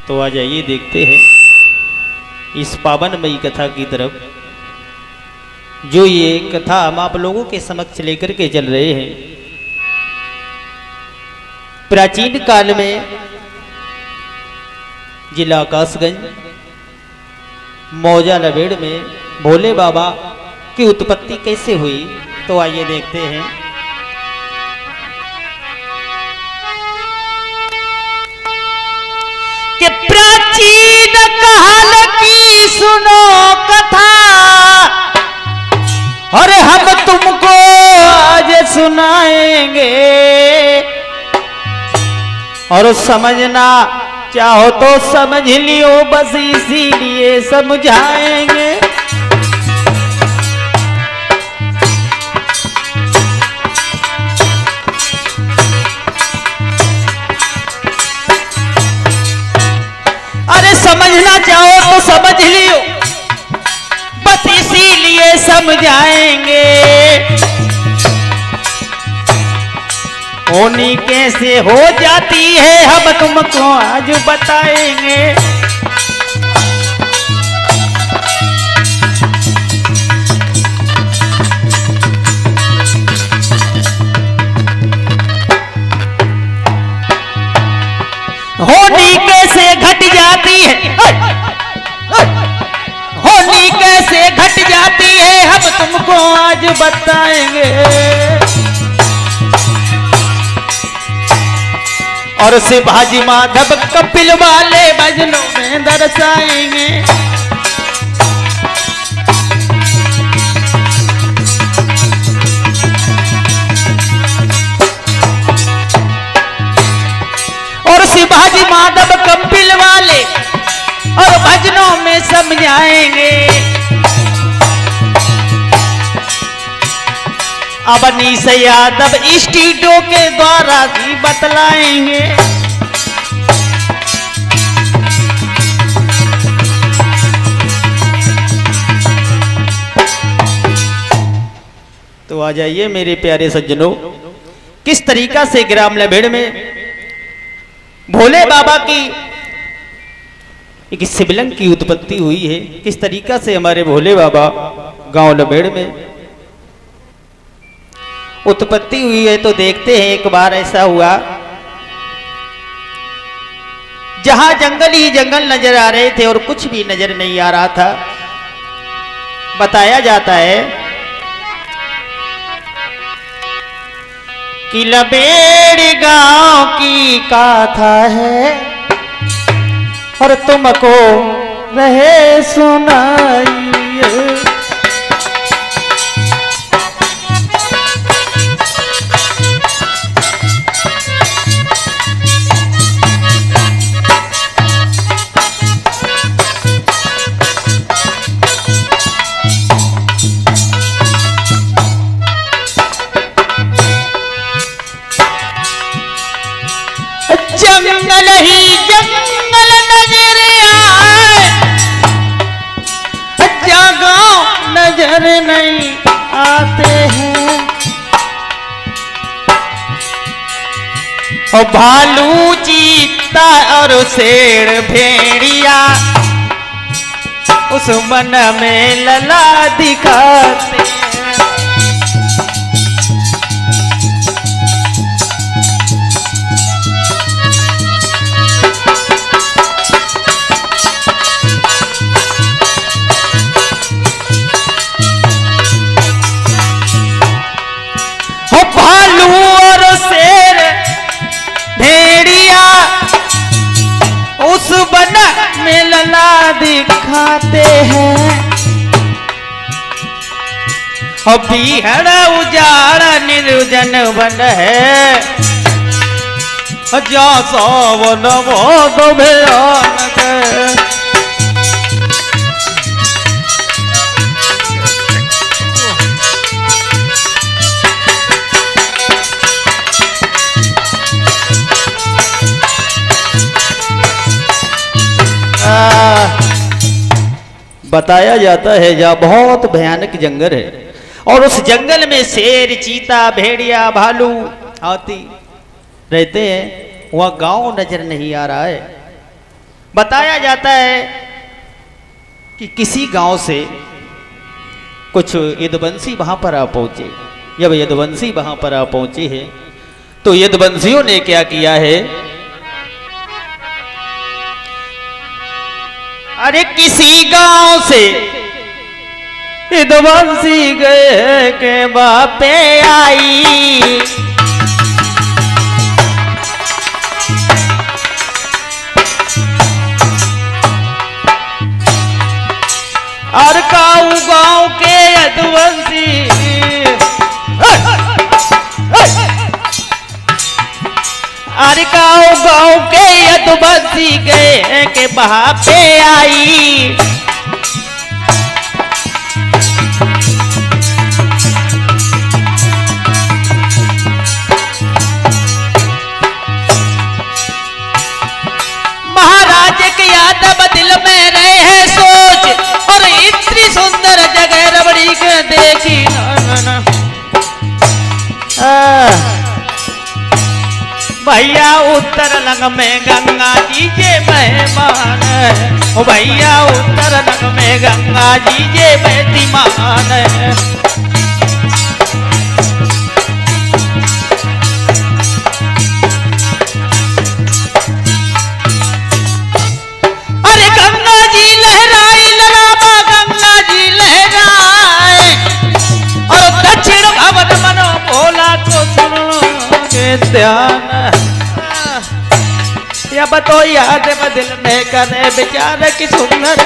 तो आ जाइए देखते हैं इस पावनमयी कथा की तरफ, जो ये कथा हम आप लोगों के समक्ष लेकर के चल रहे हैं। प्राचीन काल में जिला कासगंज मौजा लबेड़ में भोले बाबा की उत्पत्ति कैसे हुई, तो आइए देखते हैं। कि प्राचीन काल की सुनो कथा, और हम तुमको आज सुनाएंगे, और समझना चाहो तो समझ लियो, बस इसीलिए समझाएंगे। अरे समझना चाहो तो समझ लियो, बस इसीलिए समझाएंगे। होनी कैसे हो जाती है हम तुमको आज बताएंगे। होनी कैसे घट जाती है, होनी कैसे घट जाती है हम तुमको आज बताएंगे। और शिवाजी माधव कपिल वाले भजनों में दर्शाएंगे। और शिवाजी माधव कपिल वाले और भजनों में समझाएंगे। अवनीश यादव स्टूडियो के द्वारा भी बतलाएंगे। तो आ जाइए मेरे प्यारे सज्जनों, किस तरीका से ग्राम लबेड़ में भोले बाबा की एक शिवलिंग की उत्पत्ति हुई है, किस तरीका से हमारे भोले बाबा गांव लबेड़ में उत्पत्ति हुई है। तो देखते हैं, एक बार ऐसा हुआ जहां जंगल ही जंगल नजर आ रहे थे और कुछ भी नजर नहीं आ रहा था। बताया जाता है कि लबेड़ गांव की कथा है और तुमको रहे सुनाइए। जंगल ही जंगल नजर आए, गाँव नजर नहीं आते हैं। और भालू चीता और शेर भेड़िया उस मन में लला दिखाते हैं। भालू और शेर भेड़िया उस वन में लला दिखाते हैं। और बिहड़ उजाड़ निर्जन वन है, जा सावन बहुत भयानक है। बताया जाता है जहाँ बहुत भयानक जंगल है और उस जंगल में शेर, चीता, भेड़िया, भालू, हाथी रहते हैं। वहाँ गांव नजर नहीं आ रहा है। बताया जाता है कि किसी गांव से कुछ यदुवंशी वहां पर आ पहुंचे। जब यदुवंशी वहां पर आ पहुंचे हैं तो यदुवंशियों ने क्या किया है, अरे किसी गांव से यदुवंशी गए के बापे आई, और काऊ गांव के यदुवंशी अरे गाँव के यदुवंशी गए के बहा पे आई, महाराज के यादव दिल में रहे हैं सोच, और इतनी सुंदर जगह रबड़ी के देखी भैया उत्तर लंग में गंगा जी जे मेहमान, ओ भैया उत्तर लंग में गंगा जी जे बेतीमान। अरे गंगा जी लहराई ललाबा गंगा जी लहराए, और दक्षिण भवन मनो भोला को सुनो के ध्यान, या बतो याद दिल में करे विचार की सुंदर,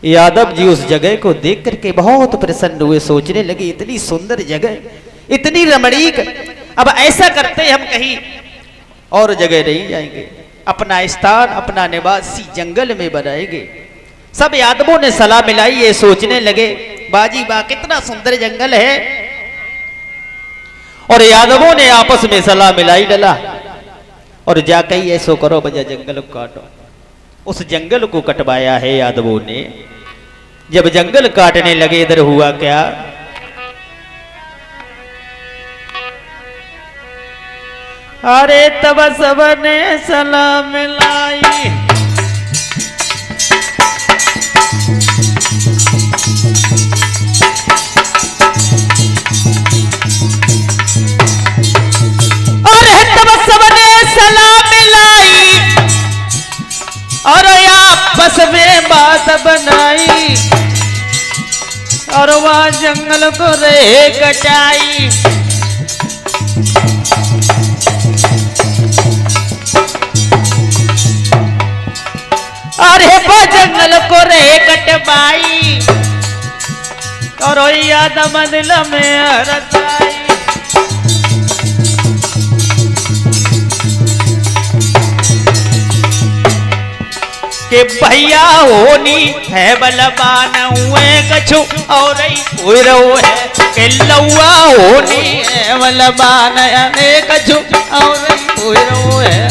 यादव जी उस जगह को देख करके बहुत प्रसन्न हुए, सोचने लगे इतनी सुंदर जगह, इतनी रमणीक, अब ऐसा करते हम कहीं और जगह नहीं जाएंगे, अपना स्थान अपना निवासी जंगल में बनाएंगे। सब यादवों ने सलाह मिलाई, ये सोचने लगे बाजी बा कितना सुंदर जंगल है, और यादवों ने आपस में सलाह मिलाई डला, और जाकर ऐसो करो बजा जंगल को काटो। उस जंगल को कटवाया है यादवों ने। जब जंगल काटने लगे इधर हुआ क्या, अरे तब सबने सलाह मिलाई, और आपस में बात बनाई, और वहां जंगल को रे कटाई। अरे वो जंगल को रे कटवाई, और याद दिल में रचाई। के भैया होनी है बलबान हुए कछु और ही रहो है, के लौआ होनी है बलबान कछु और ही रहो है।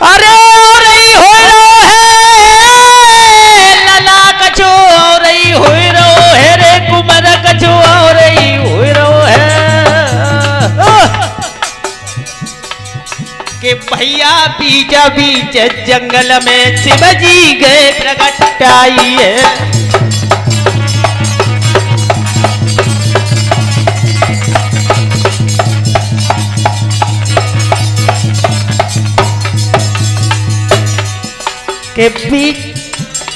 अरे के भैया बीचा बीच जंगल में शिवजी गए प्रगटाई है।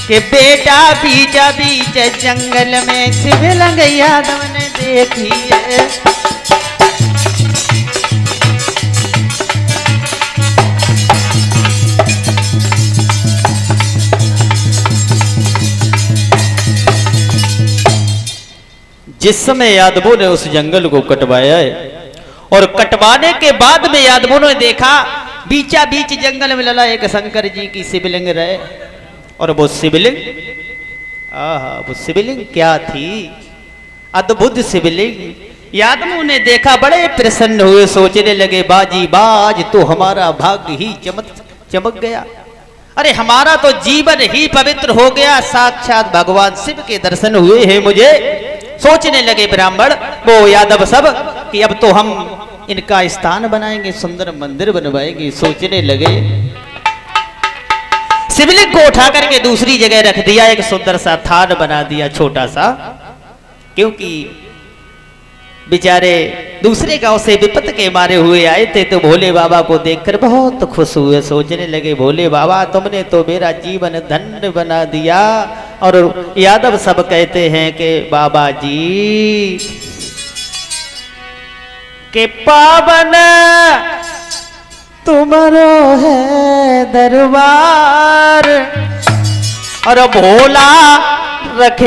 के बेटा बीचा बीच जंगल में शिवलिंग यादव ने देखी है। जिस समय यादवों ने उस जंगल को कटवाया है, और कटवाने के बाद में यादवों ने देखा बीचा बीच जंगल में लला एक शंकर जी की शिवलिंग रहे, और वो शिवलिंग वो शिवलिंग क्या थी, अद्भुत शिवलिंग। यादवों ने देखा, बड़े प्रसन्न हुए, सोचने लगे बाजी बाज तो हमारा भाग्य ही चमक गया। अरे हमारा तो जीवन ही पवित्र हो गया, साक्षात भगवान शिव के दर्शन हुए हैं मुझे। सोचने लगे ब्राह्मण वो यादव सब कि अब तो हम इनका स्थान बनाएंगे, सुंदर मंदिर बनवाएंगे। सोचने लगे, शिवलिंग को उठा करके दूसरी जगह रख दिया, एक सुंदर सा थान बना दिया छोटा सा, क्योंकि बेचारे दूसरे गांव से विपत के मारे हुए आए थे, तो भोले बाबा को देखकर बहुत खुश हुए। सोचने लगे भोले बाबा तुमने तो मेरा जीवन धन्य बना दिया। और यादव सब कहते हैं कि बाबा जी के पावन तुम्हारो है दरबार, और भोला रख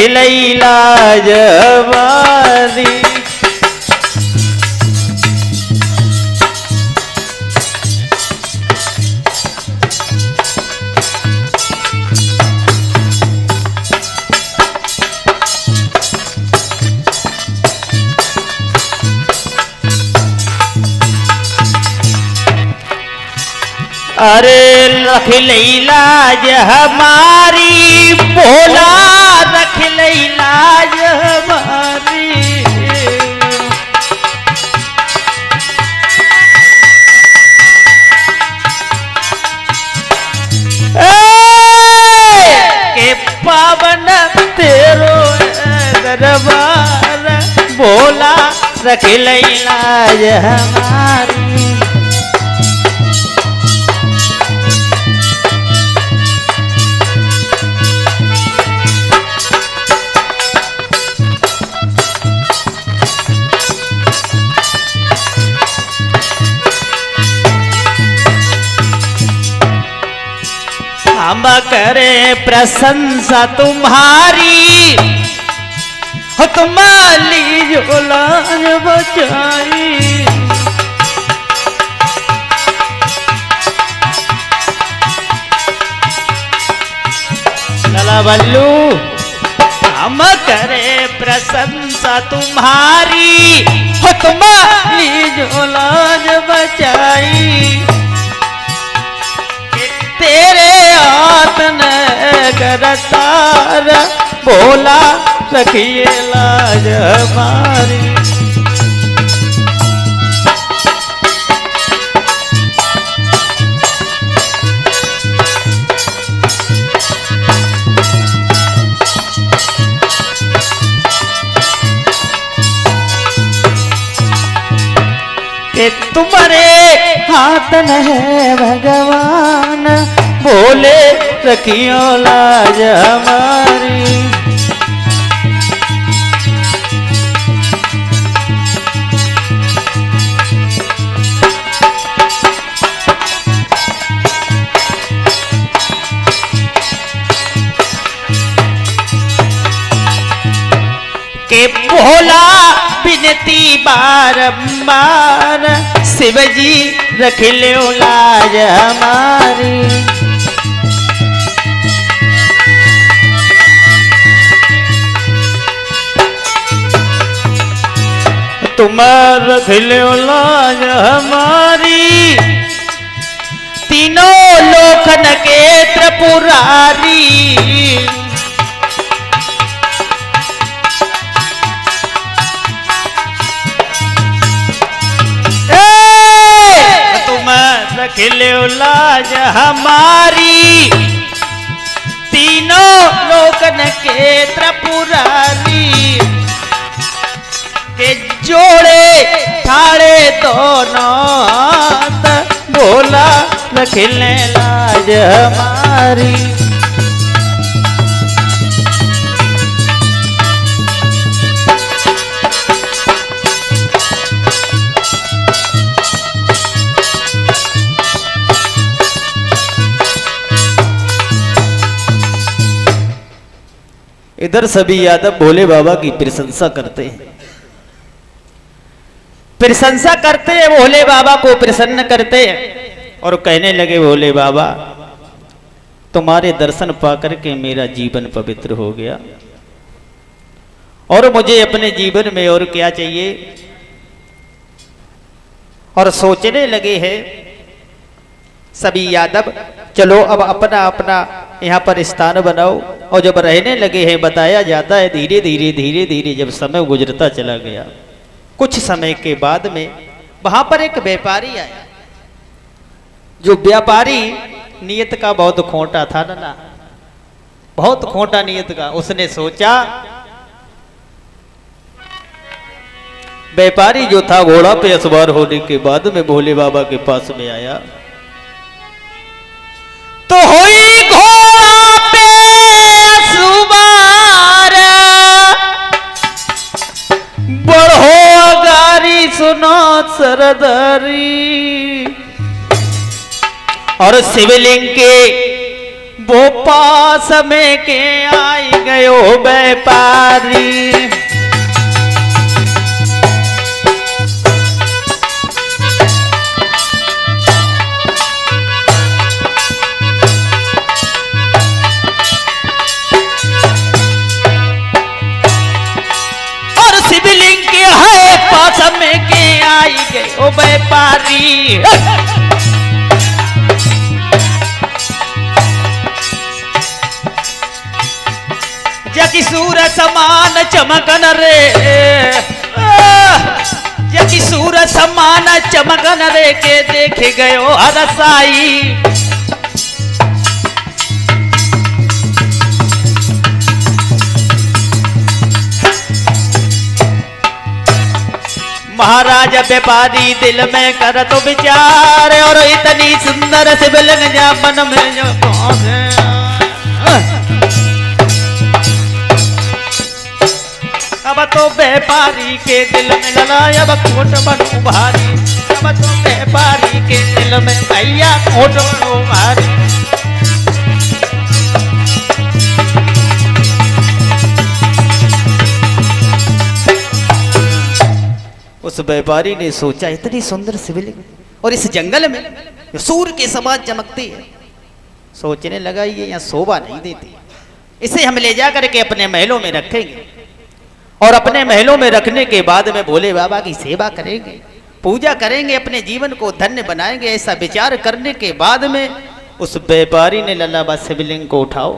लाज हमारी। अरे रख लाज हमारी, भोला रख लाज हमारी। के पावन तेरो दरबार, भोला रख लाज हमारी। हम करे प्रशंसा तुम्हारी, हो तुम्हारी जो लाज बचाई। लला बल्लू, हम करे प्रशंसा तुम्हारी, हो तुम्हारी जो लाज बचाई। तेरे हाथ न करतार, भोला रखिए लाज हमारी। कि तुम्हारे हाथ न है भगवान, भोले रखियो लाज हमारी। के भोला विनती बारंबार, शिवजी रख लो लाज हमारी। तुम रख लो लाज हमारी, तीनों लोकन के त्रिपुरारी। रख लो लाज हमारी, तीनों लोकन के त्रिपुरारी। के जोड़े ठाड़े दोनों हाथ, भोला रख ले लाज हमारी। इधर सभी यादव भोले बाबा की प्रशंसा करते हैं, प्रशंसा करते हैं, भोले बाबा को प्रसन्न करते हैं और कहने लगे भोले बाबा तुम्हारे दर्शन पाकर के मेरा जीवन पवित्र हो गया और मुझे अपने जीवन में और क्या चाहिए। और सोचने लगे हैं सभी यादव, चलो अब अपना अपना यहाँ पर स्थान बनाओ। और जब रहने लगे हैं, बताया जाता है धीरे धीरे जब समय गुजरता चला गया, कुछ समय के बाद में वहां पर एक व्यापारी आया। जो व्यापारी नियत का बहुत खोटा था ना, बहुत खोटा नियत का। उसने सोचा, व्यापारी जो था घोड़ा पे सवार होने के बाद में भोले बाबा के पास में आया, तो हुई घोड़ा पे सवार, बढ़ो गारी सुनो सरदारी। और शिवलिंग के वो पास में के आई गयो व्यापारी। और शिवलिंग के है पास में के आई गयो व्यापारी। जकी सूरज समान चमकन रे, जकी सूरज समान चमकन रे के देख गयो हरसाई। महाराज व्यापारी दिल में कर तो विचार, और इतनी सुंदर शिवलिंग जा मन में जो पहुंचे। अब तो व्यापारी के दिल में लड़ाई, अब खोट बनो भारी। अब तो व्यापारी के दिल में भैया खोट बनो भारी। उस व्यापारी ने सोचा, इतनी सुंदर शिवलिंग और इस जंगल में सूर्य के समान चमकती है। सोचने लगा ये यहाँ शोभा नहीं देती, इसे हम ले जा करके अपने महलों में रखेंगे, और अपने महलों में रखने के बाद में भोले बाबा की सेवा करेंगे, पूजा करेंगे, अपने जीवन को धन्य बनाएंगे। ऐसा विचार करने के बाद में उस व्यापारी ने लल्लाबा शिवलिंग को उठाओ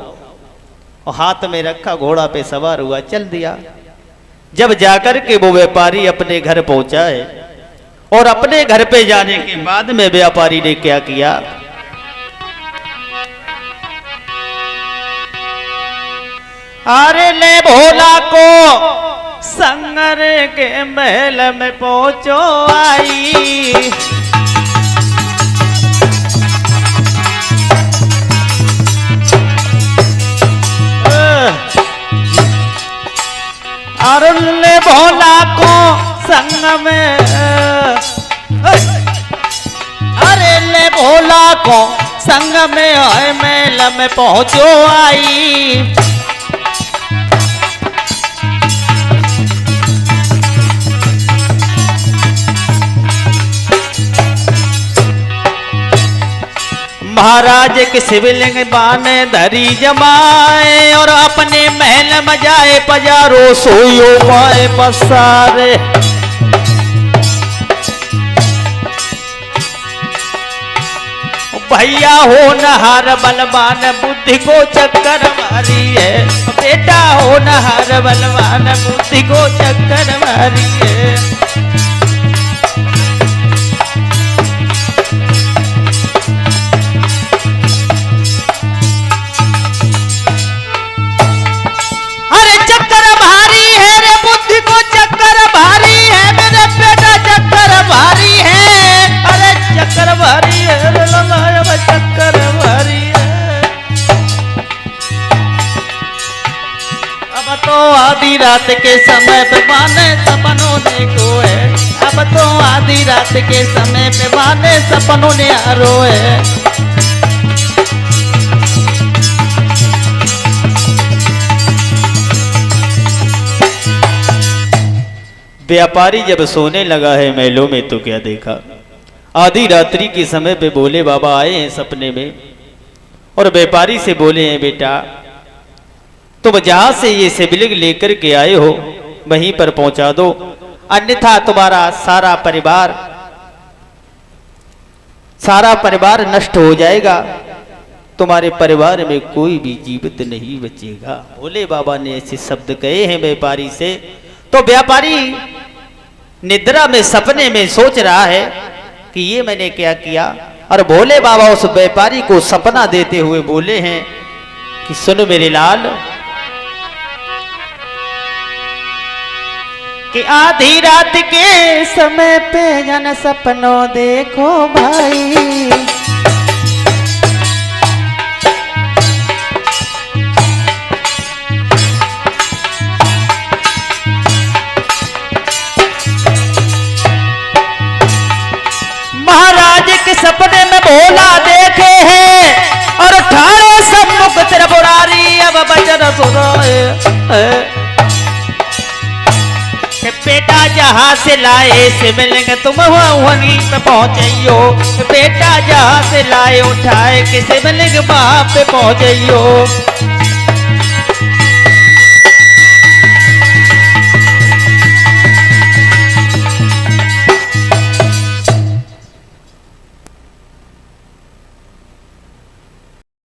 और हाथ में रखा, घोड़ा पे सवार हुआ, चल दिया। जब जाकर के वो व्यापारी अपने घर पहुंचा है, और अपने घर पे जाने के बाद में व्यापारी ने क्या किया, अरे ले भोला को संगर के महल में पहुंचो आई। अरे ले भोला को संग में, अरे ले भोला को संग में आए महल में पहुंचो आई। महाराज के शिवलिंग बाने धरी जमाए, और अपने महल में जाए पजारो सोयो पाए पसारे। भैया हो नहार बलवान बुद्धि को चक्कर मारी है, बेटा हो नहार बलवान बुद्धि को चक्कर मारी है। आधी रात के समय पे बाने सपनों देखो है, अब तो आधी रात के समय पे बाने सपनों ने आरो है। व्यापारी जब सोने लगा है महलों में, तो क्या देखा, आधी रात्रि के समय पे भोले बाबा आए हैं सपने में, और व्यापारी से बोले हैं, बेटा तुम जहां से ये शिवलिंग लेकर के आए हो वहीं पर पहुंचा दो, अन्यथा तुम्हारा सारा परिवार सारा परिवार नष्ट हो जाएगा, तुम्हारे परिवार में कोई भी जीवित नहीं बचेगा। भोले बाबा ने ऐसे शब्द कहे हैं व्यापारी से। तो व्यापारी निद्रा में सपने में सोच रहा है कि ये मैंने क्या किया, और भोले बाबा उस व्यापारी को सपना देते हुए बोले हैं कि सुन मेरे लाल, कि आधी रात के समय पे जन सपनों देखो भाई, महाराज के सपने में भोला देखे हैं और ठाड़े सम्मुख त्रिपुरारी अब बचन सुनाए, बेटा जहां से लाए से मिलेंगे तुम वहीं पे पहुंचइयो, बेटा जहां से लाए उठाए किसे मिलेंगे वहां पे पहुंचइयो।